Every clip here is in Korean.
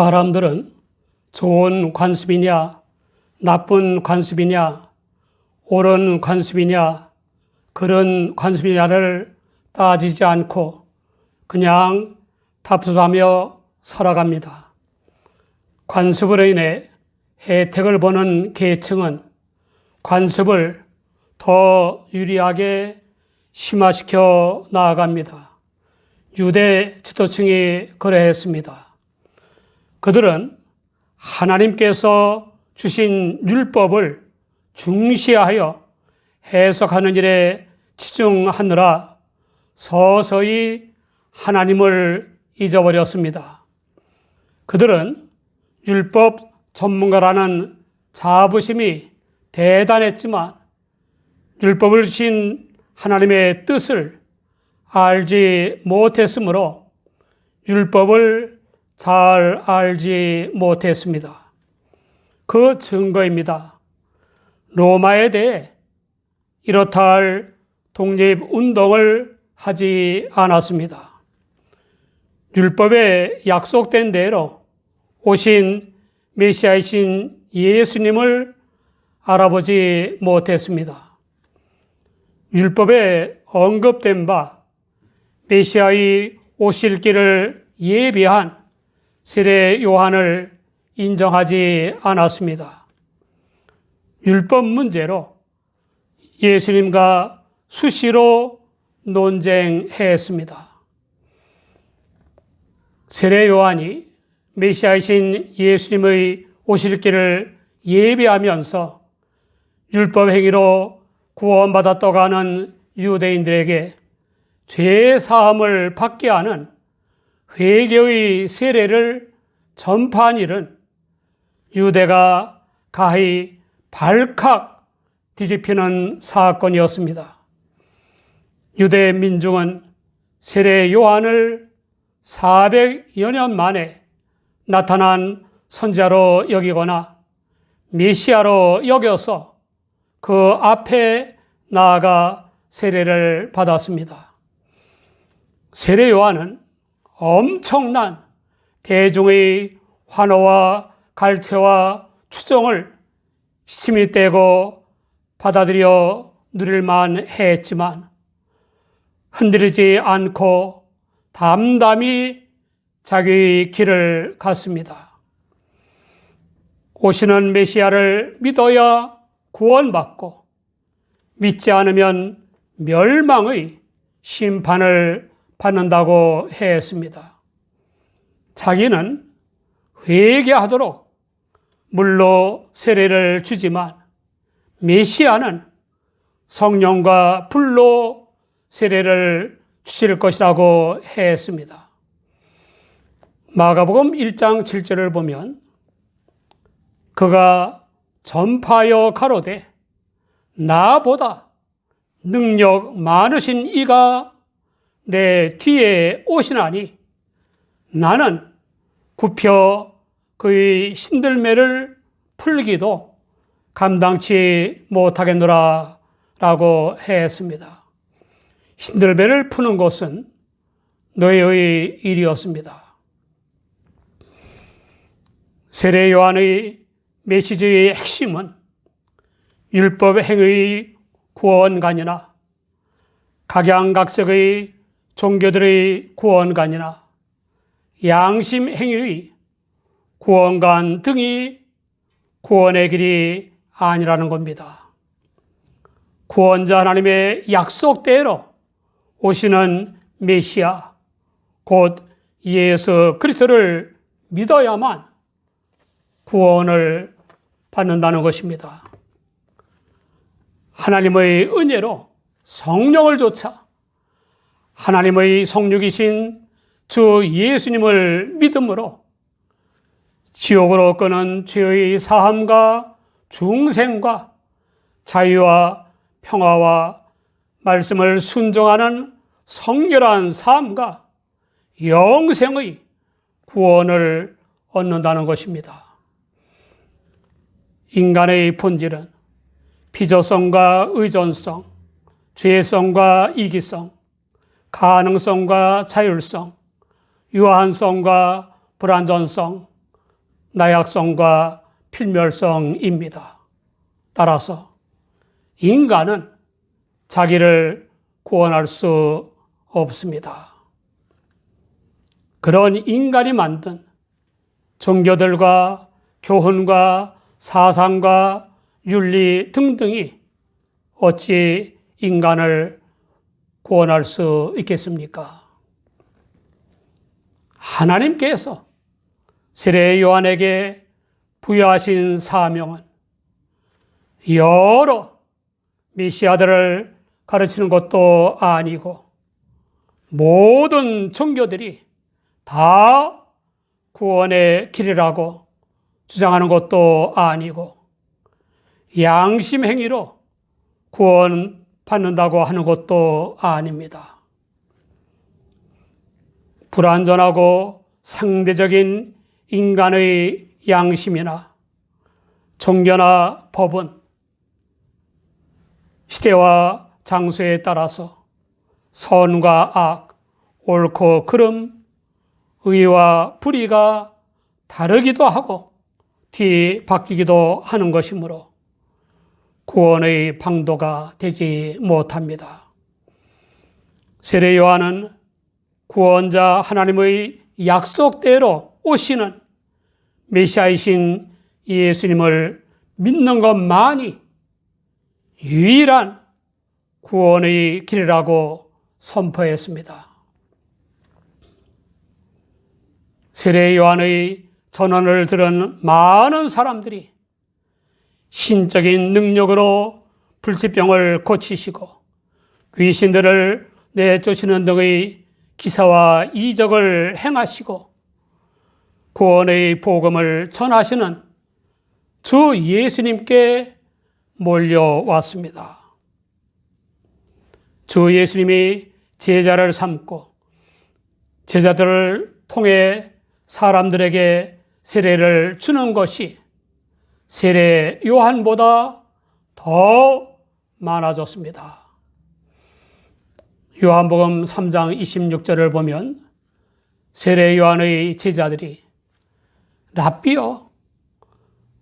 사람들은 좋은 관습이냐, 나쁜 관습이냐, 옳은 관습이냐, 그런 관습이냐를 따지지 않고 그냥 답습하며 살아갑니다. 관습으로 인해 혜택을 보는 계층은 관습을 더 유리하게 심화시켜 나아갑니다. 유대 지도층이 그러했습니다. 그들은 하나님께서 주신 율법을 중시하여 해석하는 일에 치중하느라 서서히 하나님을 잊어버렸습니다. 그들은 율법 전문가라는 자부심이 대단했지만 율법을 주신 하나님의 뜻을 알지 못했으므로 율법을 잘 알지 못했습니다. 그 증거입니다. 로마에 대해 이렇다 할 독립운동을 하지 않았습니다. 율법에 약속된 대로 오신 메시아이신 예수님을 알아보지 못했습니다. 율법에 언급된 바 메시아의 오실 길을 예비한 세례 요한을 인정하지 않았습니다. 율법 문제로 예수님과 수시로 논쟁했습니다. 세례 요한이 메시아이신 예수님의 오실 길을 예비하면서 율법 행위로 구원받았다고 하는 유대인들에게 죄 사함을 받게 하는 회개의 세례를 전파한 일은 유대가 가히 발칵 뒤집히는 사건이었습니다. 유대 민중은 세례 요한을 400여 년 만에 나타난 선지자로 여기거나 메시아로 여겨서 그 앞에 나아가 세례를 받았습니다. 세례 요한은 엄청난 대중의 환호와 갈채와 추정을 심히 떼고 받아들여 누릴만 했지만 흔들리지 않고 담담히 자기의 길을 갔습니다. 오시는 메시아를 믿어야 구원받고 믿지 않으면 멸망의 심판을 받는다고 했습니다. 자기는 회개하도록 물로 세례를 주지만 메시아는 성령과 불로 세례를 주실 것이라고 했습니다. 마가복음 1장 7절을 보면 그가 전파하여 가로되 나보다 능력 많으신 이가 내 뒤에 오시나니 나는 굽혀 그의 신들매를 풀기도 감당치 못하겠노라 라고 했습니다. 신들매를 푸는 것은 너희의 일이었습니다. 세례 요한의 메시지의 핵심은 율법 행의 구원관이나 각양각색의 종교들의 구원관이나 양심 행위의 구원관 등이 구원의 길이 아니라는 겁니다. 구원자 하나님의 약속대로 오시는 메시아, 곧 예수 그리스도를 믿어야만 구원을 받는다는 것입니다. 하나님의 은혜로 성령을 좇아 하나님의 성육이신 주 예수님을 믿음으로 지옥으로 끄는 죄의 사함과 중생과 자유와 평화와 말씀을 순종하는 성결한 삶과 영생의 구원을 얻는다는 것입니다. 인간의 본질은 피조성과 의존성, 죄성과 이기성, 가능성과 자율성, 유한성과 불완전성, 나약성과 필멸성입니다. 따라서 인간은 자기를 구원할 수 없습니다. 그런 인간이 만든 종교들과 교훈과 사상과 윤리 등등이 어찌 인간을 구원할 수 있겠습니까? 하나님께서 세례 요한에게 부여하신 사명은 여러 메시아들을 가르치는 것도 아니고 모든 종교들이 다 구원의 길이라고 주장하는 것도 아니고 양심 행위로 구원 받는다고 하는 것도 아닙니다. 불완전하고 상대적인 인간의 양심이나 종교나 법은 시대와 장소에 따라서 선과 악, 옳고 그름, 의와 불의가 다르기도 하고 뒤바뀌기도 하는 것이므로 구원의 방도가 되지 못합니다. 세례 요한은 구원자 하나님의 약속대로 오시는 메시아이신 예수님을 믿는 것만이 유일한 구원의 길이라고 선포했습니다. 세례 요한의 전언을 들은 많은 사람들이 신적인 능력으로 불치병을 고치시고 귀신들을 내쫓으는 등의 기사와 이적을 행하시고 구원의 복음을 전하시는 주 예수님께 몰려왔습니다. 주 예수님이 제자를 삼고 제자들을 통해 사람들에게 세례를 주는 것이 세례 요한보다 더 많아졌습니다. 요한복음 3장 26절을 보면 세례 요한의 제자들이 랍비여,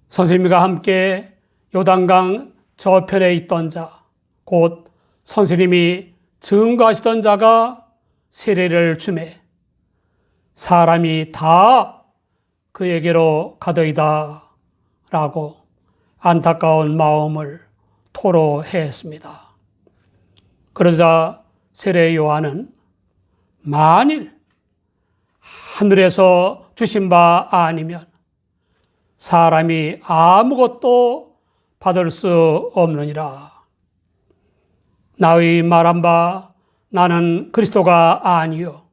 선생님과 함께 요단강 저편에 있던 자, 곧 선생님이 증거하시던 자가 세례를 주매 사람이 다 그에게로 가더이다 라고 안타까운 마음을 토로했습니다. 그러자 세례 요한은 만일 하늘에서 주신 바 아니면 사람이 아무것도 받을 수 없느니라. 나의 말한 바 나는 그리스도가 아니요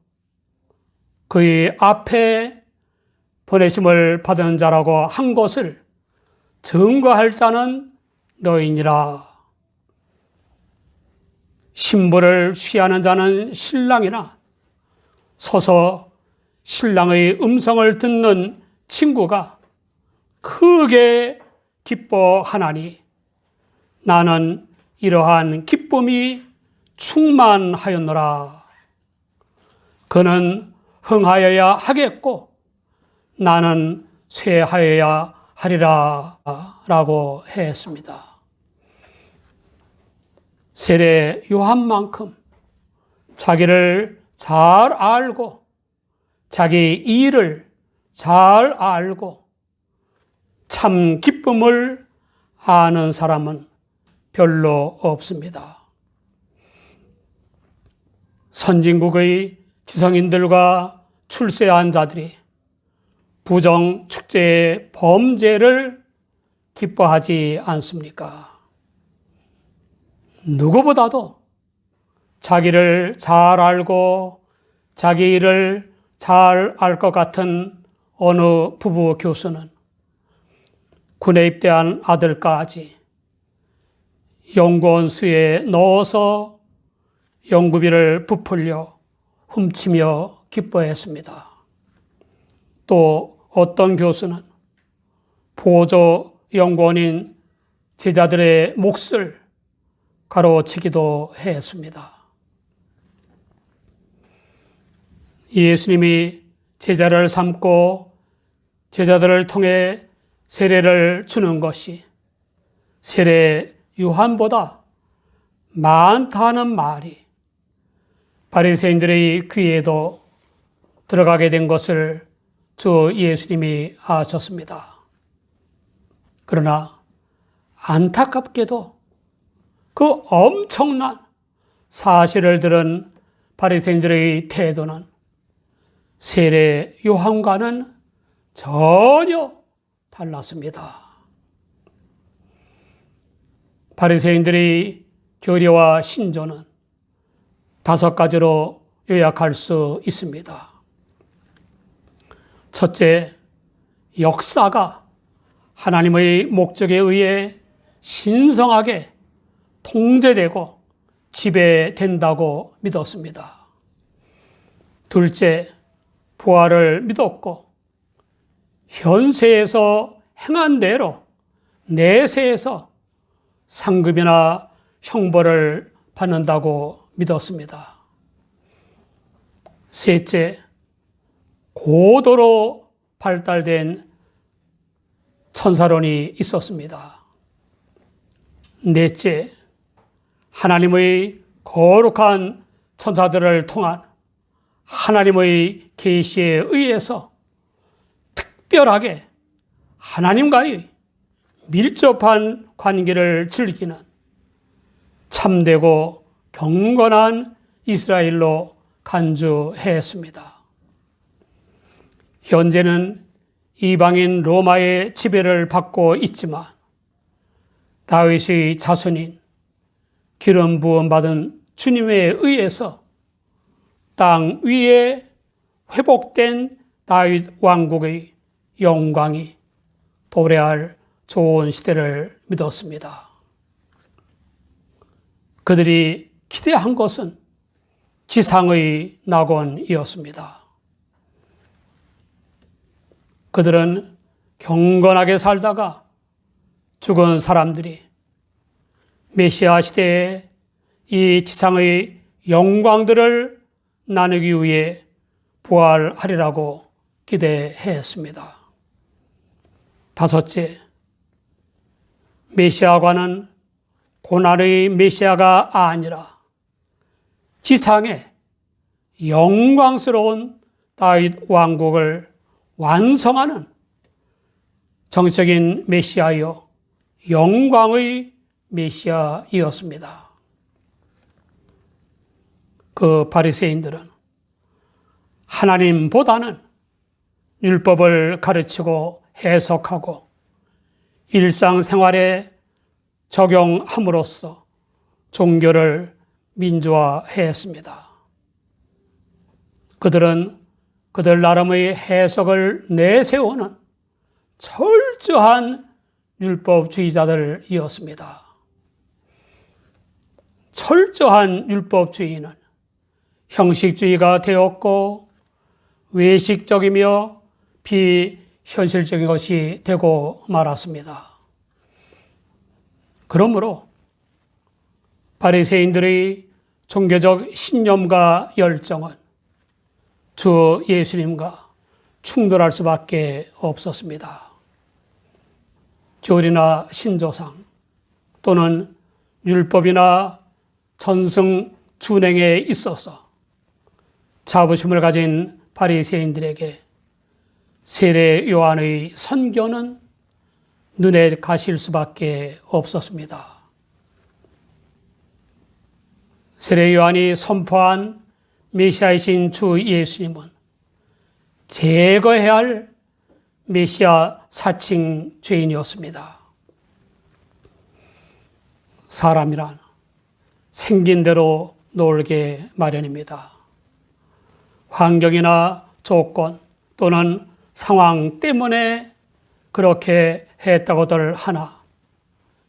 그의 앞에 보내심을 받은 자라고 한 것을 증거할 자는 너희니라. 신부를 취하는 자는 신랑이나 서서 신랑의 음성을 듣는 친구가 크게 기뻐하나니 나는 이러한 기쁨이 충만하였노라. 그는 흥하여야 하겠고 나는 쇠하여야 하리라 라고 했습니다. 세례 요한만큼 자기를 잘 알고 자기 일을 잘 알고 참 기쁨을 아는 사람은 별로 없습니다. 선진국의 지성인들과 출세한 자들이 부정 축제의 범죄를 기뻐하지 않습니까? 누구보다도 자기를 잘 알고 자기 일을 잘 알 것 같은 어느 부부 교수는 군에 입대한 아들까지 연구원 수에 넣어서 연구비를 부풀려 훔치며 기뻐했습니다. 또 어떤 교수는 보조 연구원인 제자들의 몫을 가로채기도 했습니다. 예수님이 제자를 삼고 제자들을 통해 세례를 주는 것이 세례 요한보다 많다는 말이 바리새인들의 귀에도 들어가게 된 것을 주 예수님이 아셨습니다. 그러나 안타깝게도 그 엄청난 사실을 들은 바리새인들의 태도는 세례 요한과는 전혀 달랐습니다. 바리새인들의 교리와 신조는 5가지로 요약할 수 있습니다. 첫째, 역사가 하나님의 목적에 의해 신성하게 통제되고 지배된다고 믿었습니다. 둘째, 부활을 믿었고 현세에서 행한 대로 내세에서 상급이나 형벌을 받는다고 믿었습니다. 셋째, 고도로 발달된 천사론이 있었습니다. 넷째, 하나님의 거룩한 천사들을 통한 하나님의 계시에 의해서 특별하게 하나님과의 밀접한 관계를 즐기는 참되고 경건한 이스라엘로 간주했습니다. 현재는 이방인 로마의 지배를 받고 있지만 다윗의 자손인 기름 부음 받은 주님에 의해서 땅 위에 회복된 다윗 왕국의 영광이 도래할 좋은 시대를 믿었습니다. 그들이 기대한 것은 지상의 낙원이었습니다. 그들은 경건하게 살다가 죽은 사람들이 메시아 시대에 이 지상의 영광들을 나누기 위해 부활하리라고 기대했습니다. 다섯째, 메시아과는 고난의 메시아가 아니라 지상의 영광스러운 다윗 왕국을 완성하는 정적인 메시아여 영광의 메시아이었습니다. 그 바리새인들은 하나님보다는 율법을 가르치고 해석하고 일상생활에 적용함으로써 종교를 민주화했습니다. 그들은 그들 나름의 해석을 내세우는 철저한 율법주의자들이었습니다. 철저한 율법주의는 형식주의가 되었고 외식적이며 비현실적인 것이 되고 말았습니다. 그러므로 바리새인들의 종교적 신념과 열정은 주 예수님과 충돌할 수밖에 없었습니다. 교리나 신조상 또는 율법이나 전승 준행에 있어서 자부심을 가진 바리새인들에게 세례 요한의 선교는 눈에 가실 수밖에 없었습니다. 세례 요한이 선포한 메시아이신 주 예수님은 제거해야 할 메시아 사칭 죄인이었습니다. 사람이란 생긴 대로 놀게 마련입니다. 환경이나 조건 또는 상황 때문에 그렇게 했다고들 하나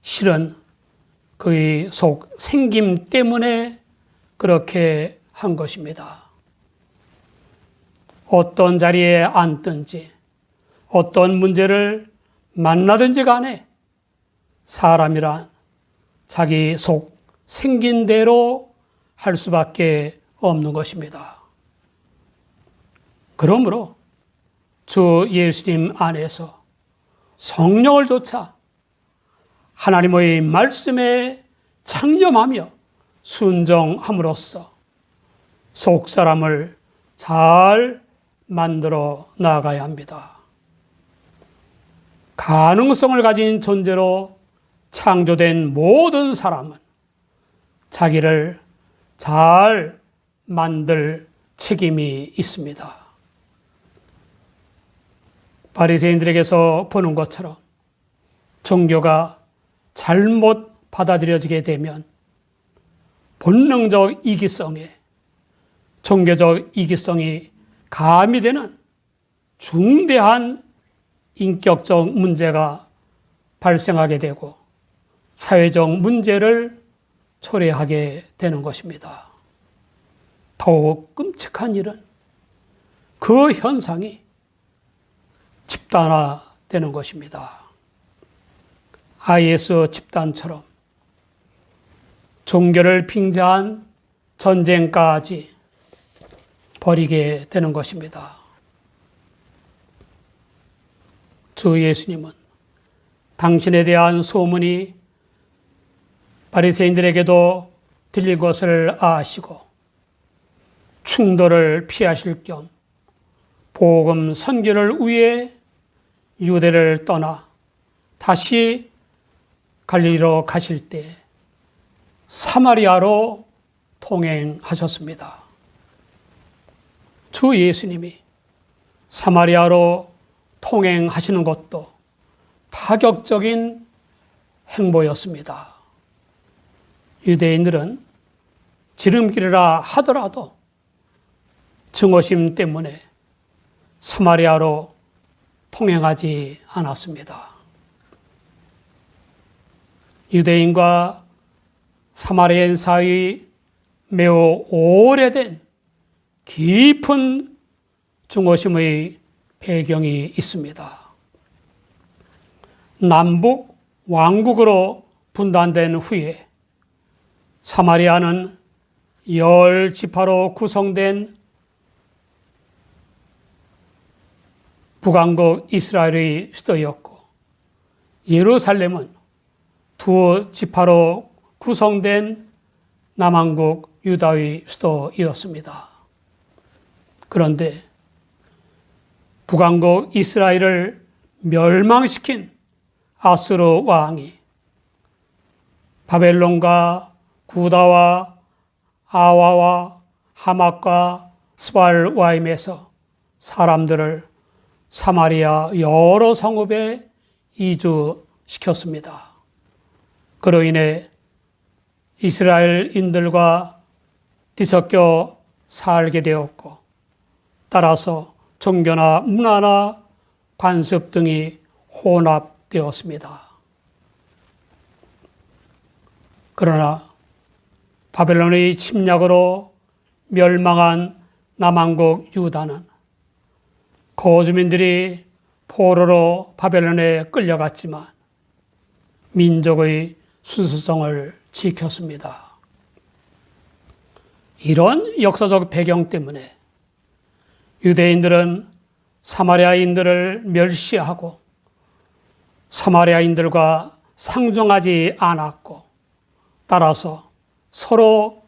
실은 그의 속 생김 때문에 그렇게 한 것입니다. 어떤 자리에 앉든지 어떤 문제를 만나든지 간에 사람이란 자기 속 생긴 대로 할 수밖에 없는 것입니다. 그러므로 주 예수님 안에서 성령을 좇아 하나님의 말씀에 창념하며 순종함으로써 속사람을 잘 만들어 나가야 합니다. 가능성을 가진 존재로 창조된 모든 사람은 자기를 잘 만들 책임이 있습니다. 바리새인들에게서 보는 것처럼 종교가 잘못 받아들여지게 되면 본능적 이기성에 종교적 이기성이 가미되는 중대한 인격적 문제가 발생하게 되고 사회적 문제를 초래하게 되는 것입니다. 더욱 끔찍한 일은 그 현상이 집단화되는 것입니다. IS 집단처럼 종교를 빙자한 전쟁까지 벌이게 되는 것입니다. 주 예수님은 당신에 대한 소문이 바리새인들에게도 들린 것을 아시고 충돌을 피하실 겸 복음 선교를 위해 유대를 떠나 다시 갈릴리로 가실 때 사마리아로 통행하셨습니다. 주 예수님이 사마리아로 통행하시는 것도 파격적인 행보였습니다. 유대인들은 지름길이라 하더라도 증오심 때문에 사마리아로 통행하지 않았습니다. 유대인과 사마리아인 사이 매우 오래된 깊은 증오심의 배경이 있습니다. 남북 왕국으로 분단된 후에 사마리아는 10지파로 구성된 북왕국 이스라엘의 수도였고 예루살렘은 2지파로 구성된 남왕국 유다의 수도였습니다. 그런데 북왕국 이스라엘을 멸망시킨 아수르 왕이 바벨론과 구다와 아와와 하맛과 스발와임에서 사람들을 사마리아 여러 성읍에 이주시켰습니다. 그로 인해 이스라엘인들과 뒤섞여 살게 되었고 따라서 종교나 문화나 관습 등이 혼합되었습니다. 그러나 바벨론의 침략으로 멸망한 남왕국 유다는 거주민들이 포로로 바벨론에 끌려갔지만 민족의 순수성을 지켰습니다. 이런 역사적 배경 때문에 유대인들은 사마리아인들을 멸시하고 사마리아인들과 상종하지 않았고 따라서 서로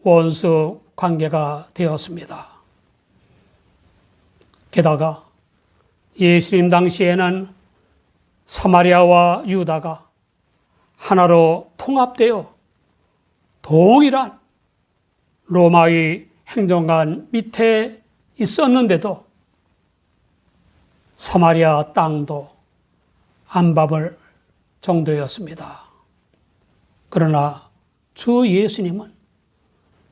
원수 관계가 되었습니다. 게다가 예수님 당시에는 사마리아와 유다가 하나로 통합되어 동일한 로마의 행정관 밑에 있었는데도 사마리아 땅도 안 밟을 정도였습니다. 그러나 주 예수님은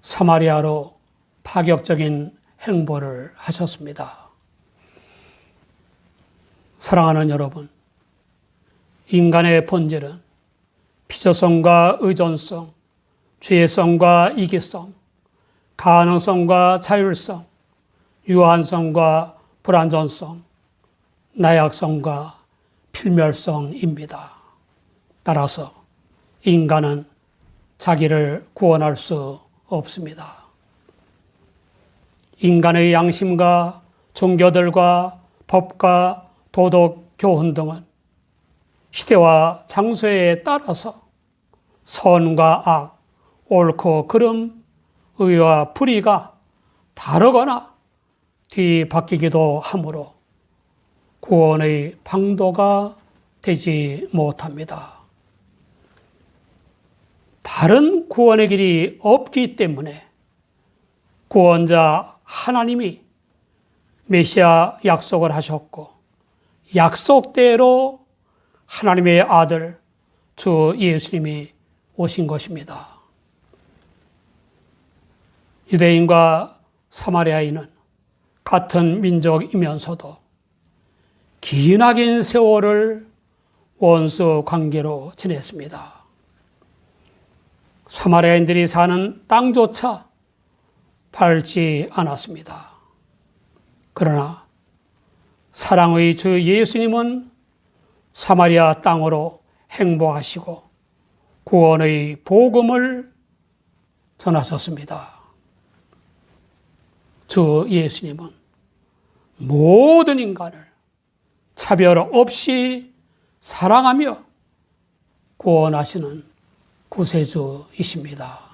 사마리아로 파격적인 행보를 하셨습니다. 사랑하는 여러분, 인간의 본질은 필요성과 의존성, 죄성과 이기성, 가능성과 자율성, 유한성과 불완전성, 나약성과 필멸성입니다. 따라서 인간은 자기를 구원할 수 없습니다. 인간의 양심과 종교들과 법과 도덕 교훈 등은 시대와 장소에 따라서 선과 악, 옳고 그름, 의와 불의가 다르거나 뒤바뀌기도 하므로 구원의 방도가 되지 못합니다. 다른 구원의 길이 없기 때문에 구원자 하나님이 메시아 약속을 하셨고 약속대로 하나님의 아들 주 예수님이 오신 것입니다. 유대인과 사마리아인은 같은 민족이면서도 기나긴 세월을 원수 관계로 지냈습니다. 사마리아인들이 사는 땅조차 밟지 않았습니다. 그러나 사랑의 주 예수님은 사마리아 땅으로 행보하시고 구원의 복음을 전하셨습니다. 주 예수님은 모든 인간을 차별 없이 사랑하며 구원하시는 구세주이십니다.